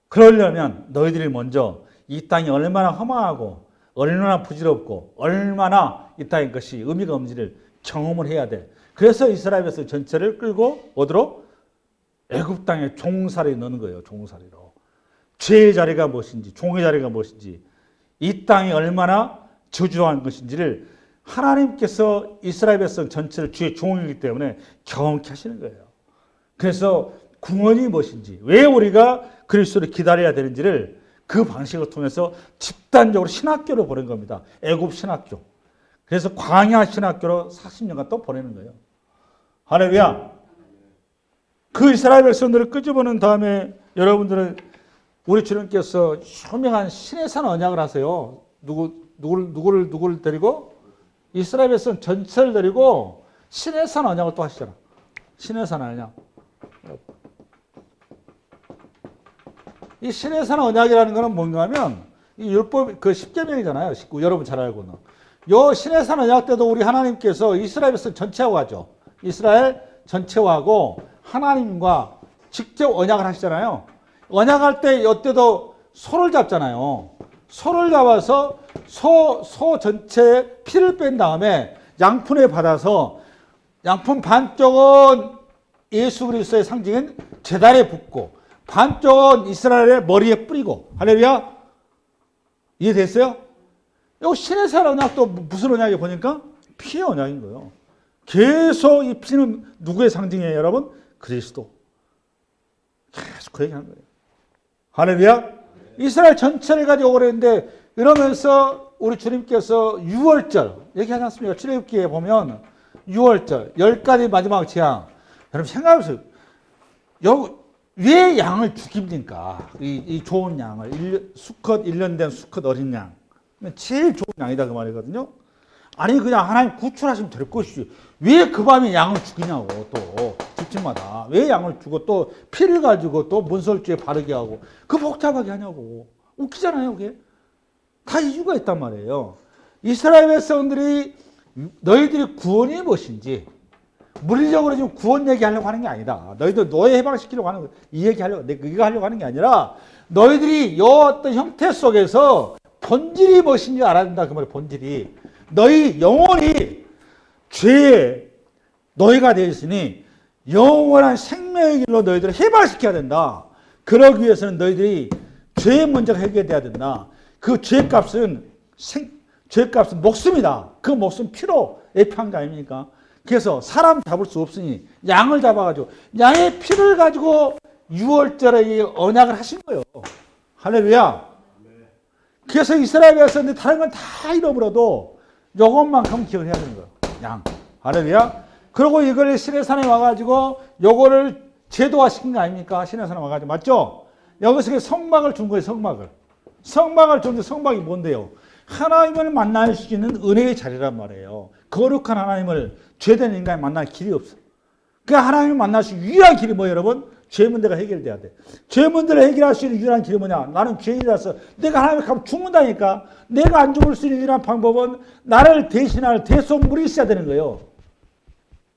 S1: 그러려면 너희들이 먼저 이 땅이 얼마나 험하고 얼마나 부질없고 얼마나 이 땅의 것이 의미가 없는지를 경험을 해야 돼. 그래서 이스라엘 백성 전체를 끌고 어디로? 애굽 땅에 종살이 넣는 거예요. 종살이로. 죄의 자리가 무엇인지 종의 자리가 무엇인지 이 땅이 얼마나 저주한 것인지를 하나님께서 이스라엘 백성 전체를 주의 종이기 때문에 경험케 하시는 거예요. 그래서 구원이 무엇인지 왜 우리가 그리스도를 기다려야 되는지를 그 방식을 통해서 집단적으로 신학교를 보낸 겁니다. 애굽 신학교. 그래서 광야 신학교로 40년간 또 보내는 거예요. 할렐루야. 그 이스라엘 백성들을 끄집어낸 다음에 여러분들은 우리 주님께서 현명한 신의 산 언약을 하세요. 누구를 데리고? 이스라엘 백성 전체를 데리고 신의 산 언약을 또 하시잖아. 시내산 언약. 이 시내산 언약이라는 것은 뭔가 하면 이 율법 그 10계명이잖아요. 19 여러분 잘 알고는. 요 시내산 언약 때도 우리 하나님께서 이스라엘 백성 전체하고 하죠. 이스라엘 전체하고 하나님과 직접 언약을 하시잖아요. 언약할 때 이때도 소를 잡잖아요. 소를 잡아서 소 전체에 피를 뺀 다음에 양푼에 받아서 양푼 반쪽은 예수 그리스도의 상징인 제단에 붓고 반쪽은 이스라엘의 머리에 뿌리고. 할렐루야. 이해됐어요? 이 시내산 언약도 무슨 언약이 보니까 피의 언약인 거예요. 계속 이 피는 누구의 상징이에요, 여러분? 그리스도. 계속 그 얘기하는 거예요. 할렐루야. 이스라엘 전체를 가지고 그랬는데 이러면서 우리 주님께서 6월절 얘기하지 않습니까? 출애굽기에 보면 6월절 10가지 마지막 재앙. 여러분 생각해보세요. 왜 양을 죽입니까? 이 좋은 양을 수컷 1년 된 수컷 어린 양 제일 좋은 양이다 그 말이거든요. 아니 그냥 하나님 구출하시면 될 것이지 왜 그 밤에 양을 죽이냐고. 또 집집마다 왜 양을 주고 또 피를 가지고 또 문설주에 바르게 하고 그 복잡하게 하냐고. 웃기잖아요. 그게 다 이유가 있단 말이에요. 이스라엘 백성들이 너희들이 구원이 무엇인지 물리적으로 지금 구원 얘기하려고 하는 게 아니다. 너희들 노예 해방시키려고 하는 거, 이 얘기하려고, 이거 하려고 하는 게 아니라 너희들이 이 어떤 형태 속에서 본질이 무엇인지 알아야 된다. 그 말이에요. 본질이. 너희 영혼이 죄의 노예가 되어 있으니 영원한 생명의 길로 너희들을 해방시켜야 된다. 그러기 위해서는 너희들이 죄의 문제가 해결돼야 된다. 그 죄값은 죄값은 목숨이다. 그 목숨 피로 예표한 거 아닙니까? 그래서 사람 잡을 수 없으니 양을 잡아가지고 양의 피를 가지고 6월절에 언약을 하신 거예요. 할렐루야. 그래서 이스라엘 백성들이 다른 건 다 잃어버려도 요것만큼 기억을 해야 되는 거예요. 양. 할렐루야. 그리고 이걸 시내산에 와가지고 요거를 제도화시킨 거 아닙니까? 시내산에 와가지고. 맞죠? 여기서 성막을 준 거예요. 성막을. 성막을 줬는데 성막이 뭔데요? 하나님을 만날 수 있는 은혜의 자리란 말이에요. 거룩한 하나님을 죄된 인간이 만날 길이 없어. 그 하나님을 만날 수 있는 유일한 길이 뭐예요, 여러분? 죄 문제가 해결돼야 돼. 죄 문제를 해결할 수 있는 유일한 길이 뭐냐? 나는 죄인이라서 내가 하나님을 가면 죽는다니까. 내가 안 죽을 수 있는 유일한 방법은 나를 대신할 대속물이 있어야 되는 거예요.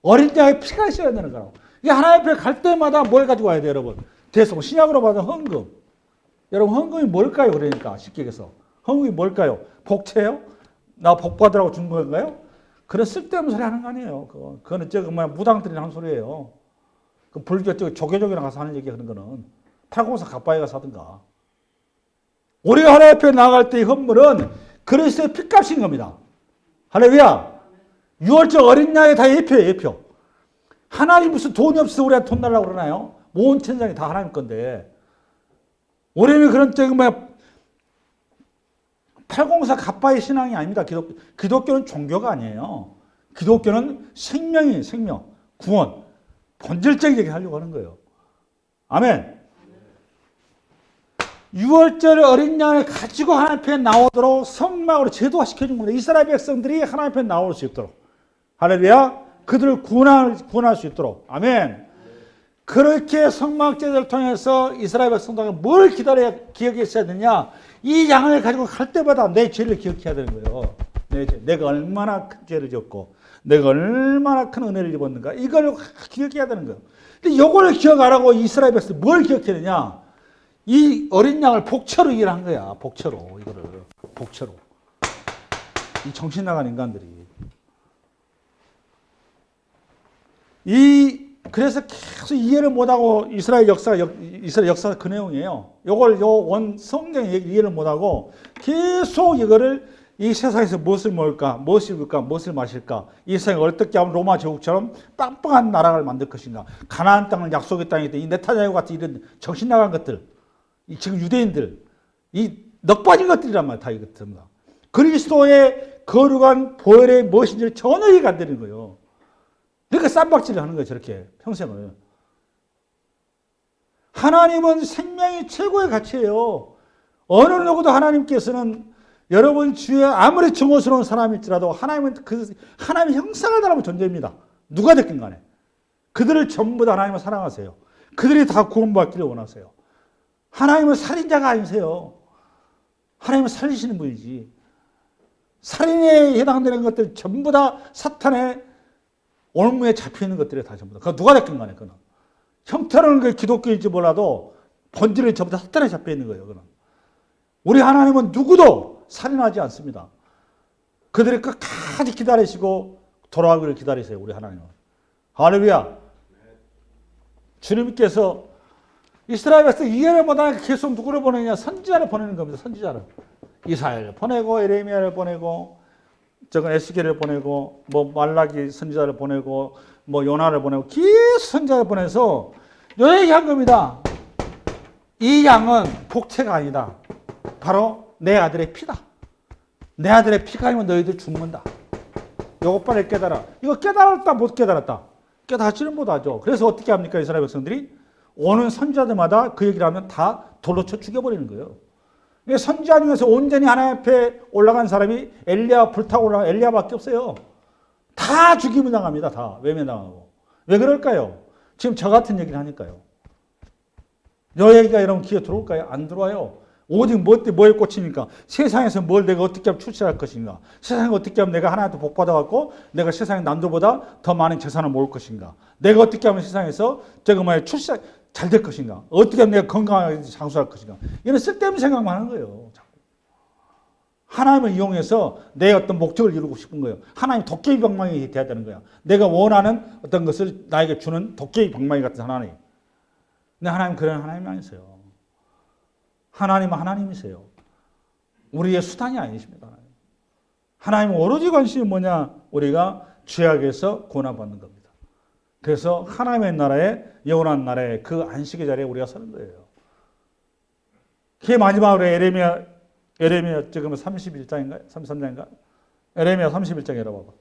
S1: 어린 양의 피가 있어야 되는 거라고. 이게 하나님 앞에 갈 때마다 뭘 가지고 와야 돼요, 여러분? 대속. 신약으로 받은 헌금. 여러분, 헌금이 뭘까요? 그러니까 쉽게 얘기해서. 헌금이 뭘까요? 복채요? 나 복 받으라고 준 건가요? 그런 쓸데없는 소리 하는 거 아니에요. 그거는 무당들이 하는 소리예요. 그 불교 쪽 조계종이랑 가서 하는 얘기 하는 거는 팔공사 갑바에 가서 하든가. 우리가 하나님 앞에 나갈 때 이 헌물은 그리스도의 핏값인 겁니다. 할렐루야. 6월절 어린 양이 다 예표예요, 예표. 하나님 무슨 돈이 없어서 우리한테 돈 달라고 그러나요? 온 천장이 다 하나님 건데. 우리는 그런 팔공사 갑바의 신앙이 아닙니다. 기독교는 종교가 아니에요. 기독교는 생명이에요. 생명. 구원. 본질적인 얘기 하려고 하는 거예요. 아멘. 6월절 어린 양을 가지고 하나님 앞에 나오도록 성막으로 제도화시켜준 겁니다. 이스라엘 백성들이 하나님 앞에 나올 수 있도록. 할렐루야. 그들을 구원할 수 있도록. 아멘. 그렇게 성막 제도를 통해서 이스라엘 백성들이 뭘 기억했어야 되냐? 이 양을 가지고 갈 때마다 내 죄를 기억해야 되는 거예요. 내가 얼마나 큰 죄를 졌고 내가 얼마나 큰 은혜를 입었는가 이걸 기억해야 되는 거예요. 근데 이걸 기억 안 하고 이스라엘 백성들이 뭘 기억해야 되냐? 이 어린 양을 복처로 일한 거야. 복처로. 이거를 복처로. 이 정신 나간 인간들이. 그래서 계속 이해를 못하고 이스라엘 역사가 그 내용이에요. 요걸 성경 얘기 이해를 못하고 계속 이거를 이 세상에서 무엇을 먹을까, 무엇을 입을까, 무엇을 마실까, 이 세상을 어떻게 하면 로마 제국처럼 빵빵한 나라를 만들 것인가, 가나안 땅을 약속의 땅이 돼. 이 네타냐후 같은 이런 정신 나간 것들, 지금 유대인들, 이 넉 빠진 것들이란 말이야, 다 이것들. 그리스도의 거룩한 보혈의 무엇인지를 전혀 이해가 안 되는 거예요. 그러니까 쌈박질을 하는 거예요, 저렇게 평생을. 하나님은 생명이 최고의 가치예요. 어느 누구도 하나님께서는 여러분 주위에 아무리 증오스러운 사람일지라도 하나님은 하나님의 형상을 닮은 존재입니다. 누가 됐든 간에. 그들을 전부 다 하나님을 사랑하세요. 그들이 다 구원받기를 원하세요. 하나님은 살인자가 아니세요. 하나님은 살리시는 분이지. 살인에 해당되는 것들 전부 다 사탄의 올무에 잡혀있는 것들이 다 전부 다. 그거 누가 됐건 간에 그는. 형태로는 그 기독교인지 몰라도 본질은 전부 다 사탄에 잡혀있는 거예요. 그는. 우리 하나님은 누구도 살인하지 않습니다. 그들이 끝까지 기다리시고 돌아오기를 기다리세요. 우리 하나님은. 할렐루야. 주님께서 이스라엘 백성 이해를 못하니까 계속 누구를 보내냐? 선지자를 보내는 겁니다. 선지자를. 이사야를 보내고 에레미야를 보내고 저건 에스겔을 보내고 뭐 말라기 선지자를 보내고 뭐 요나를 보내고 계속 선지자를 보내서 요 얘기한 겁니다. 이 양은 복체가 아니다. 바로 내 아들의 피다. 내 아들의 피가 아니면 너희들 죽는다. 요거 빨리 깨달아. 이거 깨달았다 못 깨달았다. 깨닫지는 못하죠. 그래서 어떻게 합니까? 이스라엘 백성들이 오는 선지자들마다 그 얘기를 하면 다 돌로 쳐 죽여버리는 거예요. 선지자 중에서 온전히 하나님 앞에 올라간 사람이 엘리야 불타고 올라간 엘리야밖에 없어요. 다 죽임을 당합니다. 다 외면당하고. 왜 그럴까요? 지금 저 같은 얘기를 하니까요. 요 얘기가 여러분 귀에 들어올까요? 안 들어와요. 오직 뭐에 꽂히니까 세상에서 뭘 내가 어떻게 하면 출세할 것인가, 세상에 어떻게 하면 내가 하나님한테 복 받아갖고 내가 세상의 남들보다 더 많은 재산을 모을 것인가, 내가 어떻게 하면 세상에서 저거 뭐야 출세 잘 될 것인가, 어떻게 하면 내가 건강하게 장수할 것인가, 이런 쓸데없는 생각만 하는 거예요. 하나님을 이용해서 내 어떤 목적을 이루고 싶은 거예요. 하나님 도깨비 방망이 돼야 되는 거야. 내가 원하는 어떤 것을 나에게 주는 도깨비 방망이 같은 하나님. 근데 하나님 그런 하나님이 아니세요. 하나님은 하나님이세요. 우리의 수단이 아니십니다. 하나님은 오로지 관심이 뭐냐? 우리가 죄악에서 구원받는 겁니다. 그래서 하나님의 나라에, 영원한 나라에 그 안식의 자리에 우리가 서는 거예요. 그게 마지막으로 에레미야 지금 31장인가요? 33장인가? 에레미야 31장 열어봐봐.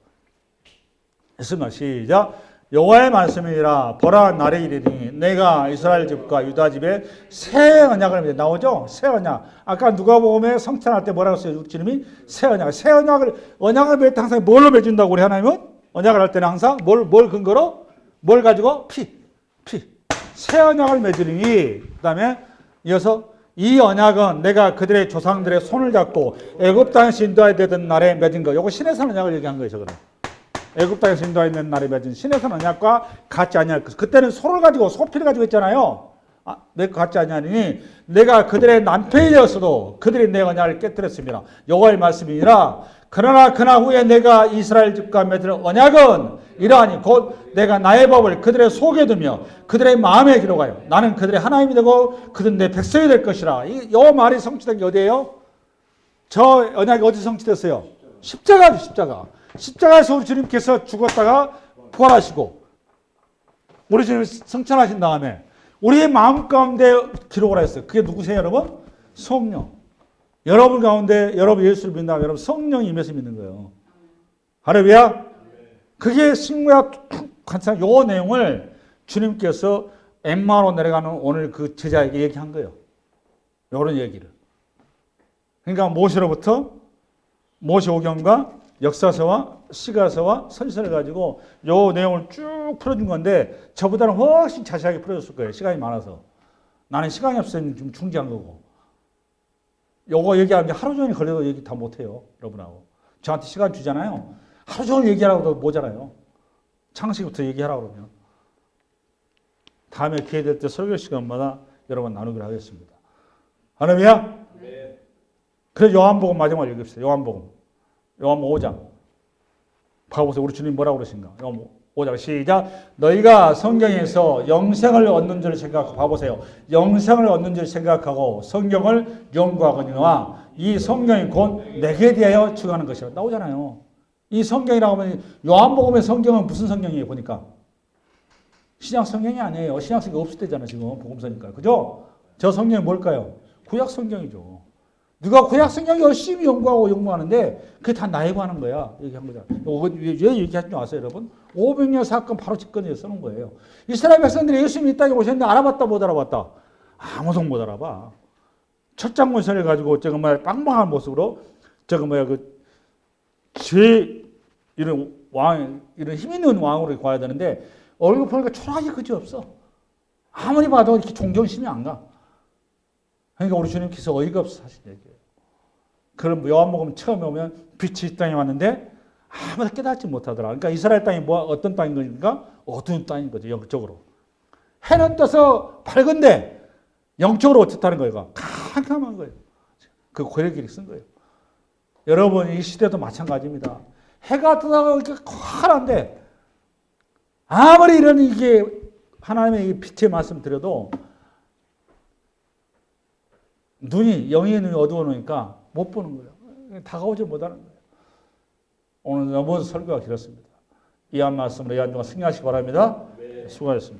S1: 했습니다. 시작. 여호와의 말씀이라 보라 날이 이르니 내가 이스라엘 집과 유다 집에 새 언약을 나오죠? 새 언약. 아까 누가복음에 성찬할 때 뭐라고 했어요? 주님이 새 언약. 새 언약을 맺을 때 항상 뭘로 맺은다고 우리 하나님은? 언약을 할 때는 항상 뭘 근거로? 뭘 가지고? 피. 새 언약을 맺으리니 그다음에 이어서 이 언약은 내가 그들의 조상들의 손을 잡고 애굽 땅에서 인도하되던 날에 맺은 거. 요거 시내산 언약을 얘기한 거예요, 저거는. 애굽 땅에서 인도하는 날에 맺은 시내산 언약과 같지 아니할 것. 그때는 소를 가지고 소피를 가지고 있잖아요. 내 것 같지 아니하니 내가 그들의 남편이 되었어도 그들이 내 언약을 깨뜨렸습니다. 여호와의 말씀이니라. 그러나 그날 후에 내가 이스라엘 집과 맺은 언약은 이러하니 곧 내가 나의 법을 그들의 속에 두며 그들의 마음에 기록하여 나는 그들의 하나님이 되고 그들은 내 백성이 될 것이라. 이 말이 성취된 게 어디예요? 저 언약이 어디 성취됐어요? 십자가죠, 십자가. 십자가에서 우리 주님께서 죽었다가 부활하시고 우리 주님 성천하신 다음에 우리의 마음 가운데 기록을 했어요. 그게 누구세요, 여러분? 성령. 여러분 가운데 여러분 예수를 믿는다면 여러분 성령이 임해서 믿는 거예요. 할렐루야. 그게 신구약 관상 요 내용을 주님께서 엠마오로 내려가는 오늘 그 제자에게 얘기한 거예요. 이런 얘기를. 그러니까 모세로부터 모세오경과 역사서와 시가서와 선지서를 가지고 요 내용을 쭉 풀어준 건데 저보다는 훨씬 자세하게 풀어줬을 거예요. 시간이 많아서. 나는 시간이 없어서 좀 중지한 거고. 요거 얘기하면 하루 종일 걸려도 얘기 다 못해요. 여러분하고. 저한테 시간 주잖아요. 하루 종일 얘기하라고 해도 모자라요. 창세기부터 얘기하라고 그러면. 다음에 기회 될 때 설교 시간마다 여러분 나누기로 하겠습니다. 할렐루야. 네. 그래서 요한복음 마지막으로 읽읍시다. 요한복음 5장. 봐보세요. 우리 주님 뭐라고 그러신가. 요한복음 5장 시작. 너희가 성경에서 영생을 얻는 줄 생각하고 봐보세요. 영생을 얻는 줄 생각하고 성경을 연구하거니와 이 성경이 곧 내게 대하여 증하는 것이라 나오잖아요. 이 성경이라고 하면 요한복음의 성경은 무슨 성경이에요? 보니까 신약 성경이 아니에요. 신약 성경 없을 때잖아요. 지금 복음서니까. 그죠? 저 성경이 뭘까요? 구약 성경이죠. 누가 구약 성경 열심히 연구하는데 그게 다 나에 관한 거야. 얘기한 거잖아. 왜 얘기하신 줄 아세요, 여러분? 500년 사건 바로 집권해서 써놓은 거예요. 이스라엘 백성들이 예수님이 이 땅에 오셨는데 알아봤다 못 알아봤다? 아무도 못 알아봐. 첫 장문서를 가지고 저거 뭐야 빵빵한 모습으로 저거 뭐야 이런 힘 있는 왕으로 가야 되는데 얼굴 보니까 초라하게 그지 없어. 아무리 봐도 이렇게 존경심이 안 가. 그러니까 우리 주님께서 어이가 없어 하신 얘기예요. 그럼 요한복음 처음에 오면 빛이 이 땅에 왔는데 아무도 깨닫지 못하더라. 그러니까 이스라엘 땅이 어떤 땅인 거니까 어두운 땅인 거죠. 영적으로. 해는 떠서 밝은데 영적으로 어떻다는 거예요? 캄캄한 거예요. 그 고려길이 쓴 거예요. 여러분 이 시대도 마찬가지입니다. 해가 뜨다가 이렇게 환한데 아무리 이런 이게 하나님의 빛의 말씀 드려도 영의 눈이 어두워 놓으니까 못 보는 거예요. 다가오지 못하는 거예요. 오늘 너무 설교가 길었습니다. 이 한 말씀으로 이 한 동안 승리하시기 바랍니다. 수고하셨습니다.